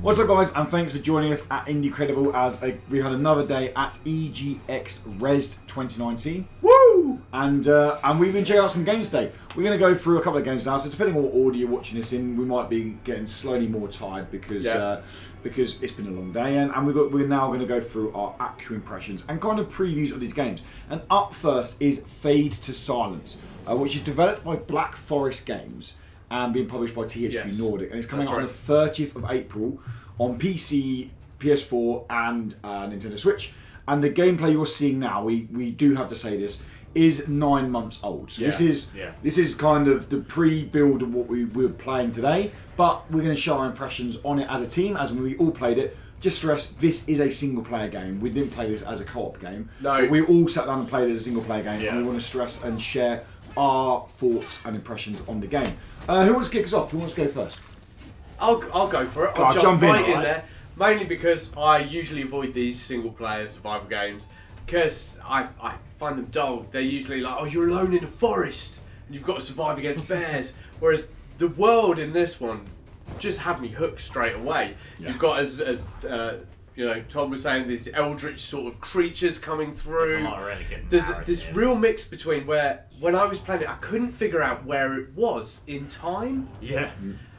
What's up, guys, and thanks for joining us at Indie as we had another day at EGX Rezzed 2019. Woo! And we've been checking out some games today. We're going to go through a couple of games now, so depending on what order you're watching this in, we might be getting slowly more tired because it's been a long day, and we're now going to go through our actual impressions and kind of previews of these games. And up first is Fade to Silence, which is developed by Black Forrest Games and being published by THQ Nordic, and it's coming out on the 30th of April on PC, PS4 and Nintendo Switch. And the gameplay you're seeing now, we do have to say this, is 9 months old. So this is kind of the pre-build of what we're playing today, but we're going to share our impressions on it as a team, as when we all played it. Just stress, this is a single-player game. We didn't play this as a co-op game. No. We all sat down and played it as a single-player game, and we want to stress and share our thoughts and impressions on the game. Who wants to kick us off? Who wants to go first? I'll go for it. I'll jump right in there. Mainly because I usually avoid these single-player survival games because I find them dull. They're usually like, oh, you're alone in a forest and you've got to survive against bears. Whereas the world in this one just had me hooked straight away. Yeah. You've got, as Tom was saying, these eldritch sort of creatures coming through. That's a lot of really good There's this real mix between where, when I was playing it, I couldn't figure out where it was in time. Yeah.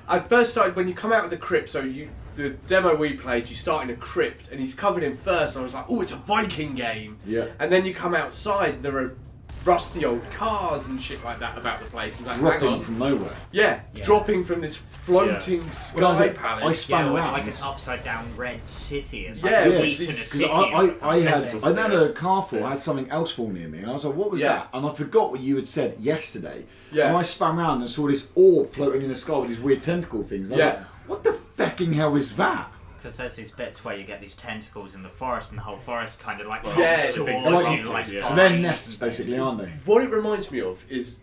I first started when you come out of the crypt, the demo we played, you start in a crypt and he's covered in fur, and I was like, oh, it's a Viking game. Yeah. And then you come outside and there are rusty old cars and shit like that about the place. And like, dropping from nowhere. Yeah, dropping from this floating sky palace. I spun around. Like an upside down red city. It's like I had a car fall, I had something else fall near me, and I was like, what was that? And I forgot what you had said yesterday. Yeah. And I spun around and saw this orb floating in the sky with these weird tentacle things. And I was like, what the fecking hell is that? Because there's these bits where you get these tentacles in the forest, and the whole forest kind of like so they're nests basically, aren't they? What it reminds me of is,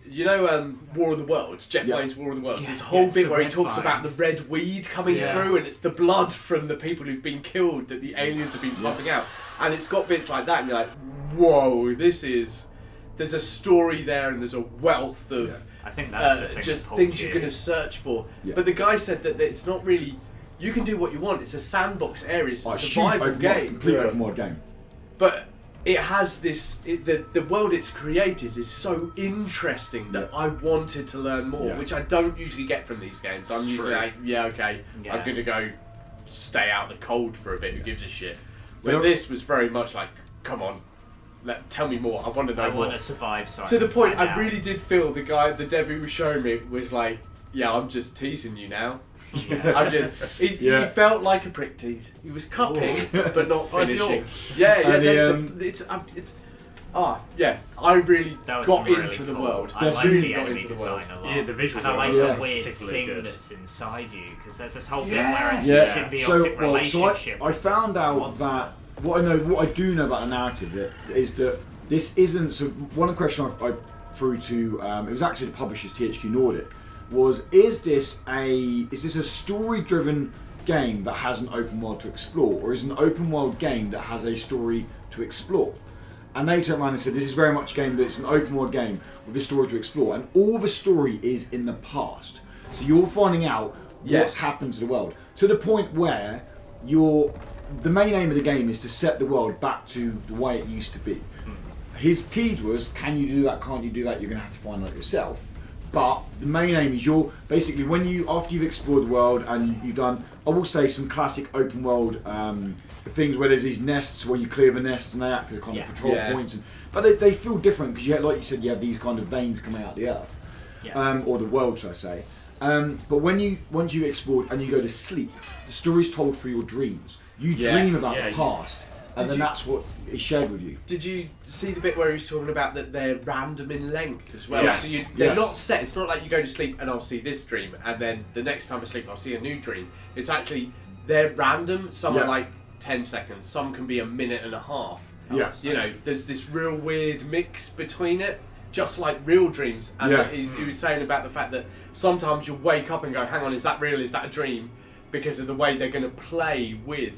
War of the Worlds, Jeff Lane's War of the Worlds. This whole bit where he talks about the red weed coming through, and it's the blood from the people who've been killed that the aliens have been pumping out, and it's got bits like that, and you're like, whoa, there's a story there, and there's a wealth of I think that's the thing just things you're going to search for. Yeah. But the guy said that it's not really. You can do what you want. It's a sandbox area. It's a survival game. Complete open world game. But it has this. The world it's created is so interesting that I wanted to learn more, which I don't usually get from these games. I'm usually like, I'm going to go stay out the cold for a bit. Who gives a shit? But this was very much like, come on, tell me more. I want to know more. I want to survive. So to the point, I really did feel the dev who was showing me was like, I'm just teasing you now. He felt like a prick tease. He was cupping, but not finishing. I really got into the world. I like the enemy design a lot. Yeah, the visuals and I like the weird thing that's inside you, because there's this whole bit where it's a symbiotic relationship. I found out that what I do know about the narrative is that this isn't. So one of the questions I threw to it was actually the publishers, THQ Nordic. Is this a story-driven game that has an open world to explore, or is it an open world game that has a story to explore? And they turned around and said this is very much a game that's an open world game with a story to explore, and all the story is in the past. So you're finding out what's happened to the world, to the point where the main aim of the game is to set the world back to the way it used to be. His tease was, can you do that, can't you do that, you're going to have to find out yourself. But the main aim is basically after you've explored the world and you've done, I will say, some classic open world things where there's these nests where you clear the nests and they act as kind of patrol points. But they feel different because like you said, you have these kind of veins coming out of the earth, or the world, should I say. But once you've explored and you go to sleep, the story's told through your dreams. You dream about the past. And then that's what is shared with you. Did you see the bit where he was talking about that they're random in length as well? Yes. So they're not set. It's not like you go to sleep and I'll see this dream, and then the next time I sleep I'll see a new dream. It's actually, they're random. Some are like 10 seconds. Some can be a minute and a half. Yeah. There's this real weird mix between it, just like real dreams. And he was saying about the fact that sometimes you'll wake up and go, hang on, is that real? Is that a dream? Because of the way they're going to play with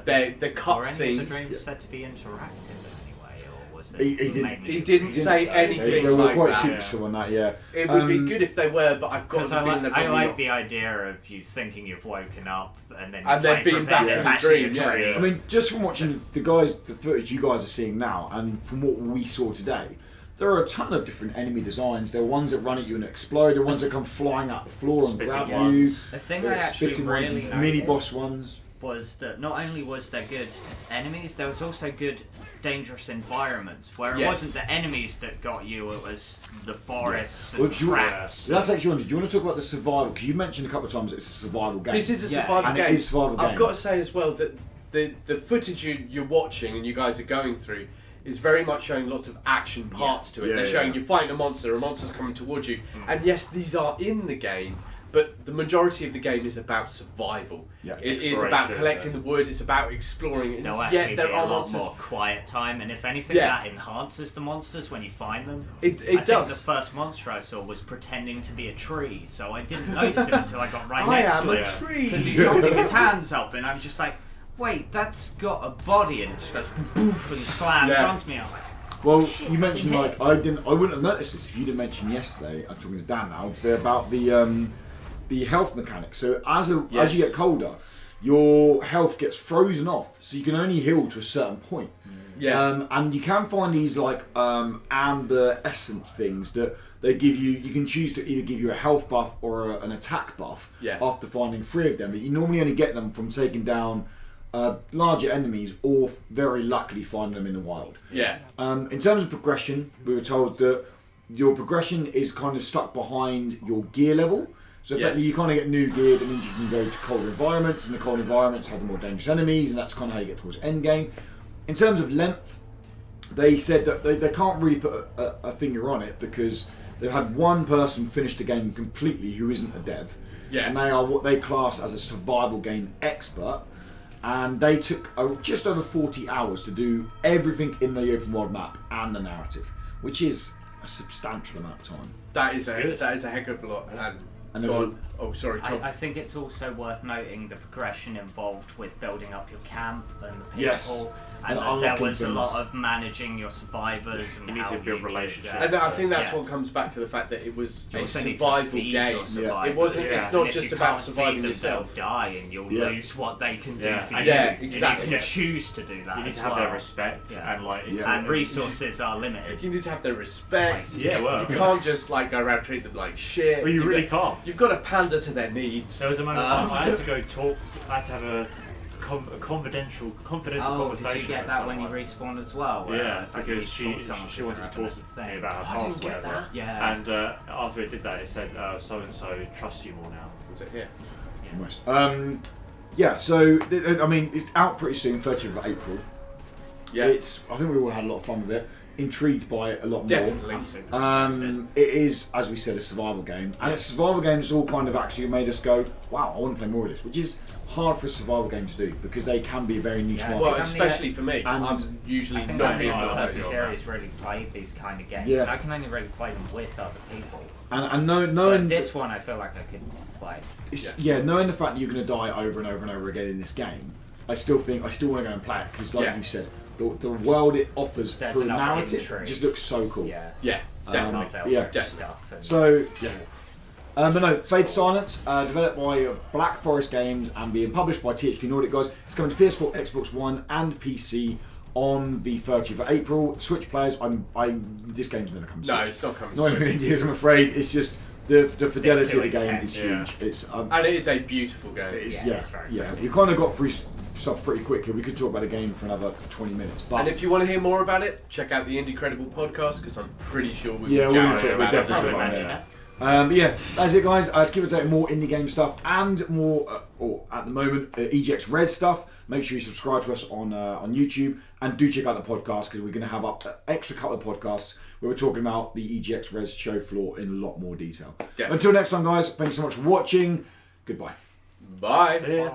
the cutscenes. Are any of the dreams said to be interactive in any way, or was it? He didn't say anything. They were like quite that. secretive on that. Yeah, it would be good if they were, but I've got the feeling they're I probably like not. the idea of you thinking you've woken up and then being back it's in a actually dream. a dream. I mean, just from watching the footage you guys are seeing now, and from what we saw today, there are a ton of different enemy designs. There are ones that run at you and explode. There are ones that come flying out the floor and grab you. The thing I actually really liked mini boss ones was that not only was there good enemies, there was also good dangerous environments where it wasn't the enemies that got you, it was the forests and traps. That's actually one. Do you want to talk about the survival? Because you mentioned a couple of times that it's a survival game. This is a survival game. It is a survival game. I've got to say as well that the footage you're watching and you guys are going through is very much showing lots of action parts to it. They're showing you fighting a monster's coming towards you. And yes, these are in the game, but the majority of the game is about survival. Yeah. It is about collecting the wood, it's about exploring it. There'll actually there be are a lot monsters. more quiet time, and if anything, that enhances the monsters when you find them. It I does. think the first monster I saw was pretending to be a tree, so I didn't notice it until I got right next to it. I am a tree! Because he's holding his hands up, and I'm just like, wait, that's got a body, and it just goes poof and slams onto me. I'm like, well, you mentioned I wouldn't have noticed this if you didn't mention yesterday. I'm talking to Dan now about the health mechanics. So as you get colder, your health gets frozen off, so you can only heal to a certain point. Yeah. And you can find these like amber essence things that they give you. You can choose to either give you a health buff or an attack buff after finding 3 of them. But you normally only get them from taking down larger enemies or very luckily finding them in the wild. Yeah. In terms of progression, we were told that your progression is kind of stuck behind your gear level. So effectively you kind of get new gear, that means you can go to colder environments, and the cold environments have the more dangerous enemies, and that's kind of how you get towards end game. In terms of length, they said that they can't really put a finger on it because they've had one person finish the game completely who isn't a dev. Yeah. And they are what they class as a survival game expert. And they took just over 40 hours to do everything in the open world map and the narrative, which is a substantial amount of time. That is a heck of a lot. And sorry, Tom. I think it's also worth noting the progression involved with building up your camp and the people. Yes. And there was a lot of managing your survivors and you need to build relationships. And I think that's what comes back to the fact that it was a survival game. It wasn't. It's not just about surviving yourself. They'll die, and you'll lose what they can do for you. Yeah, exactly. You need to choose to do that. You need to have their respect and and resources are limited. You need to have their respect. You can't just go around and treat them like shit. Well, you really can't. You've got to pander to their needs. There was a moment I had to go talk. I had to have a confidential conversation. Did you get that when you respawned as well? Yeah, because she wanted to talk to me about her past, whatever. Yeah. And after it did that, it said so and so trusts you more now. Is it here? Yeah. So I mean, it's out pretty soon, 30th of April. Yeah. I think we all had a lot of fun with it. Intrigued by it a lot more. Definitely. It is, as we said, a survival game, and it's a survival game that's all kind of actually made us go, wow, I want to play more of this, which is hard for a survival game to do because they can be a very niche market. Well, especially for me. I'm usually not being one person here who's really played these kind of games. Yeah. And I can only really play them with other people. And knowing this one, I feel like I could play. Knowing the fact that you're going to die over and over and over again in this game, I still want to go and play it because, like you said, the world it offers through a narrative just looks so cool. Definitely. Stuff and So but no, Fade to Silence, developed by Black Forest Games and being published by THQ Nordic, guys. It's coming to PS4, Xbox One, and PC on the 30th of April. Switch players, this game's never come to Switch. No, it's not coming to Not even in years, I'm afraid. It's just the fidelity of the game is huge. It's and it is a beautiful game. It is, it's very we kind of got through stuff pretty quickly. We could talk about the game for another 20 minutes. But and if you want to hear more about it, check out the Indie Credible podcast because I'm pretty sure we'll definitely talk about it. But yeah, that's it, guys. Let's keep on more indie game stuff and more, or at the moment, EGX Rezzed stuff. Make sure you subscribe to us on YouTube and do check out the podcast because we're going to have up an extra couple of podcasts where we're talking about the EGX Rezzed show floor in a lot more detail. Until next time, guys, thanks so much for watching. Goodbye. Bye. See ya.